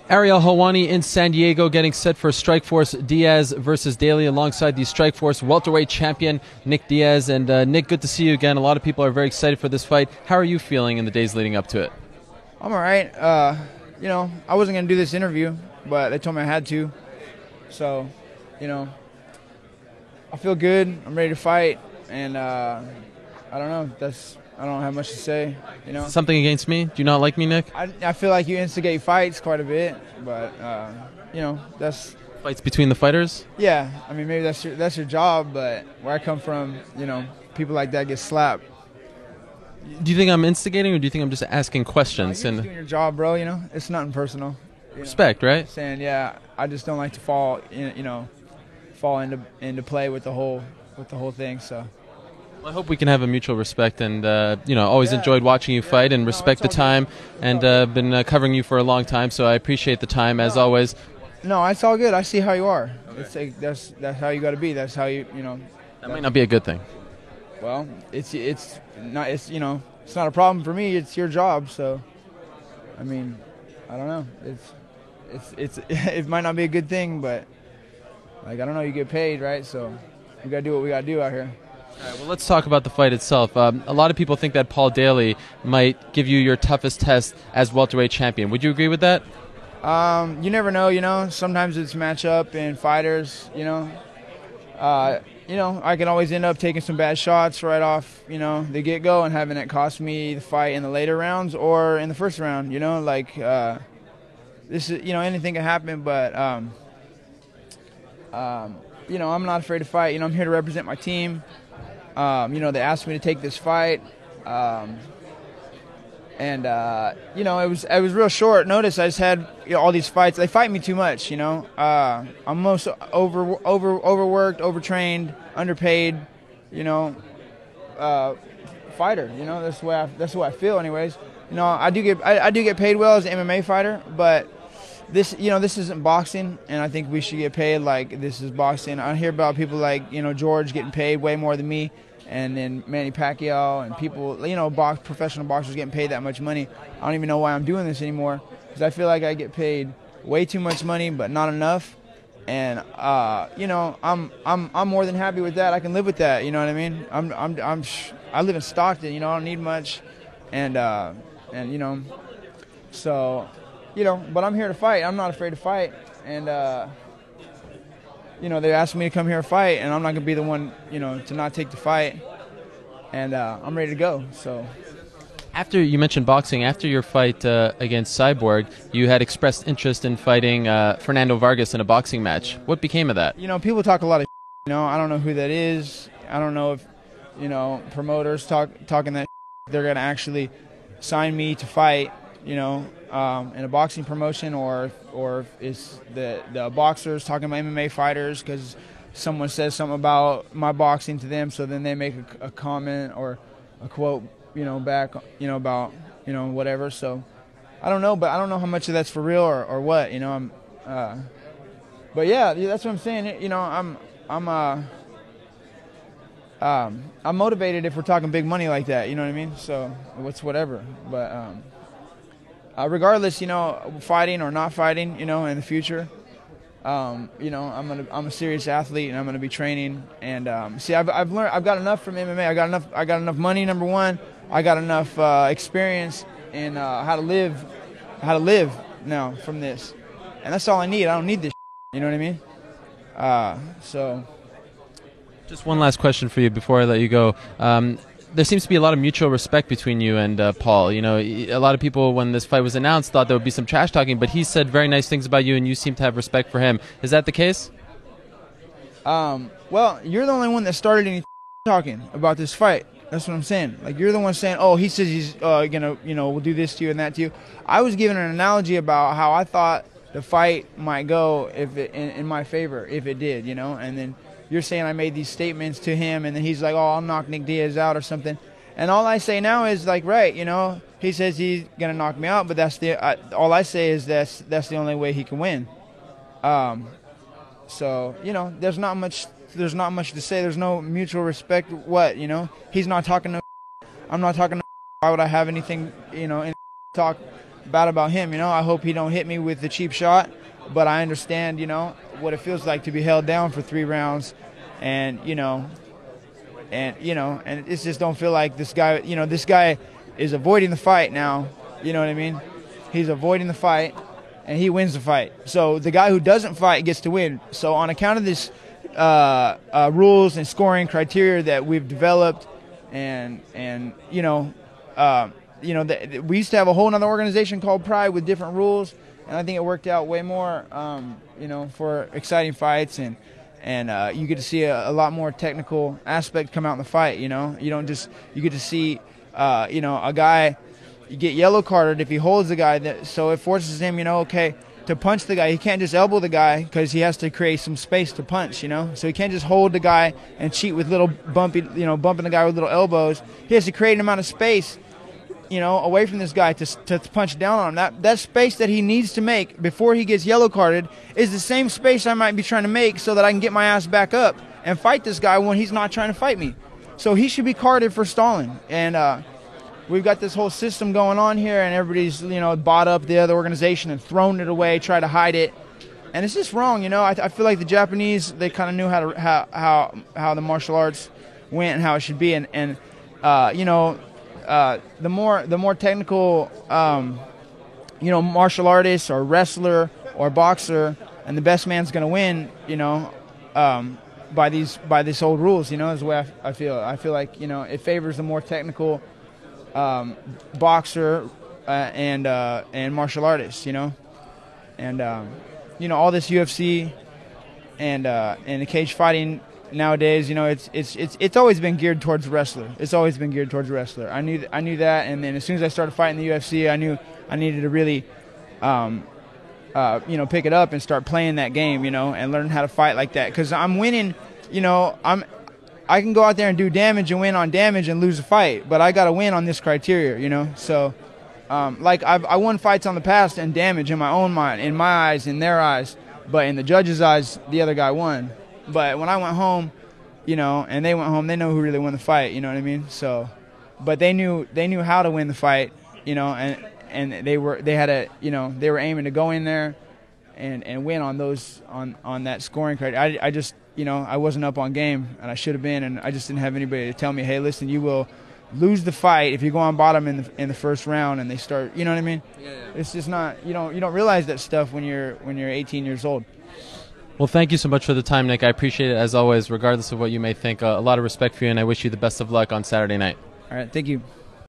Ariel Helwani in San Diego getting set for Strikeforce Diaz versus Daly alongside the Strikeforce welterweight champion Nick Diaz. And Nick, good to see you again. A lot of people are very excited for this fight. How are you feeling in the days leading up to it? I'm all right. I wasn't going to do this interview, but they told me I had to. So, I feel good. I'm ready to fight. And I don't know. I don't have much to say. Something against me? Do you not like me, Nick? I feel like you instigate fights quite a bit, but that's Fights between the fighters? yeah. I mean, maybe that's your job, but where I come from, people like that get slapped. Do you think I'm instigating, or do you think I'm just asking questions? You're just doing your job, bro. It's nothing personal. Respect, right? Saying, yeah, I just don't like to fall into play with the whole thing. So. Well, I hope we can have a mutual respect, and always enjoyed watching you fight, and respect the time, and been covering you for a long time. So I appreciate the time as always. No, it's all good. I see how you are. Okay. It's like, that's how you got to be. That's how you. That might not be a good thing. Well, it's not a problem for me. It's your job. So, I mean, I don't know. It might not be a good thing, but I don't know. You get paid, right? So we gotta do what we gotta do out here. All right, well, let's talk about the fight itself. A lot of people think that Paul Daly might give you your toughest test as welterweight champion. Would you agree with that? You never know. Sometimes it's matchup and fighters. I can always end up taking some bad shots right off, the get-go, and having it cost me the fight in the later rounds or in the first round. This is, anything can happen, but I'm not afraid to fight. I'm here to represent my team. They asked me to take this fight, and it was real short notice. I just had all these fights. They fight me too much. I'm most overworked, overtrained, underpaid. Fighter. That's the way I feel. Anyways, I do get paid well as an MMA fighter, but this isn't boxing, and I think we should get paid like this is boxing. I hear about people like George getting paid way more than me, and then Manny Pacquiao and people professional boxers getting paid that much money. I don't even know why I'm doing this anymore, because I feel like I get paid way too much money but not enough, and I'm more than happy with that. I can live with that. You know what I mean? I live in Stockton. I don't need much, so. But I'm here to fight. I'm not afraid to fight. And, they asked me to come here and fight, and I'm not going to be the one, to not take the fight. And I'm ready to go. So, after you mentioned boxing, after your fight against Cyborg, you had expressed interest in fighting Fernando Vargas in a boxing match. What became of that? People talk a lot of I don't know who that is. I don't know if, promoters talking that they're going to actually sign me to fight, in a boxing promotion, or if it's the boxers talking about MMA fighters because someone says something about my boxing to them, so then they make a comment or a quote, back, about, whatever. So I don't know, but I don't know how much of that's for real or what, but yeah, that's what I'm saying. I'm motivated if we're talking big money like that, you know what I mean? So what's whatever, but regardless, fighting or not fighting, in the future, I'm a serious athlete, and I'm gonna be training. And I've learned, I've got enough from MMA. I got enough money. Number one, I got enough experience in how to live now from this, and that's all I need. I don't need this. You know what I mean? So. Just one last question for you before I let you go. There seems to be a lot of mutual respect between you and Paul. A lot of people, when this fight was announced, thought there would be some trash talking, but he said very nice things about you, and you seem to have respect for him. Is that the case? Well, you're the only one that started any talking about this fight. That's what I'm saying. Like, you're the one saying, oh, he says he's gonna, we'll do this to you and that to you. I was giving an analogy about how I thought the fight might go if it, in my favor if it did, and then you're saying I made these statements to him, and then he's like, oh, I'll knock Nick Diaz out or something. And all I say now is, like, right, he says he's going to knock me out, but all I say is that's the only way he can win. So, there's not much to say. There's no mutual respect. What, he's not talking to I'm not talking to why would I have anything, talk bad about him. You know, I hope he don't hit me with the cheap shot, but I understand, you know, what it feels like to be held down for 3 rounds, and and it just don't feel like this guy. You know, this guy is avoiding the fight now. You know what I mean? He's avoiding the fight, and he wins the fight. So the guy who doesn't fight gets to win. So on account of this rules and scoring criteria that we've developed, and we used to have a whole other organization called Pride with different rules, and I think it worked out way more, for exciting fights, and you get to see a lot more technical aspect come out in the fight. You know, you get to see, a guy. You get yellow carded if he holds the guy, so it forces him, to punch the guy. He can't just elbow the guy because he has to create some space to punch, So he can't just hold the guy and cheat with little bumping the guy with little elbows. He has to create an amount of space, away from this guy to punch down on him. That space that he needs to make before he gets yellow carded is the same space I might be trying to make so that I can get my ass back up and fight this guy when he's not trying to fight me. So he should be carded for stalling. And we've got this whole system going on here, and everybody's, bought up the other organization and thrown it away, try to hide it. And it's just wrong, I feel like the Japanese, they kind of knew how the martial arts went and how it should be. And the more technical, martial artist or wrestler or boxer, and the best man's going to win, by these old rules, is the way I feel. I feel like, it favors the more technical boxer and martial artists, and all this UFC and the cage fighting nowadays, it's always been geared towards the wrestler. It's always been geared towards the wrestler. I knew that, and then as soon as I started fighting the UFC, I knew I needed to really, pick it up and start playing that game, and learn how to fight like that. Because I'm winning, I can go out there and do damage and win on damage and lose a fight, but I got to win on this criteria, So, I won fights on the past and damage in my own mind, in my eyes, in their eyes, but in the judges' eyes, the other guy won. But when I went home, and they went home, they know who really won the fight. You know what I mean? So, but they knew how to win the fight. And they were aiming to go in there and win on those on that scoring criteria. I just I wasn't up on game, and I should have been, and I just didn't have anybody to tell me, hey, listen, you will lose the fight if you go on bottom in the first round and they start. You know what I mean? Yeah. It's just not you don't realize that stuff when you're 18 years old. Well, thank you so much for the time, Nick. I appreciate it as always, regardless of what you may think. A lot of respect for you, and I wish you the best of luck on Saturday night. All right, thank you.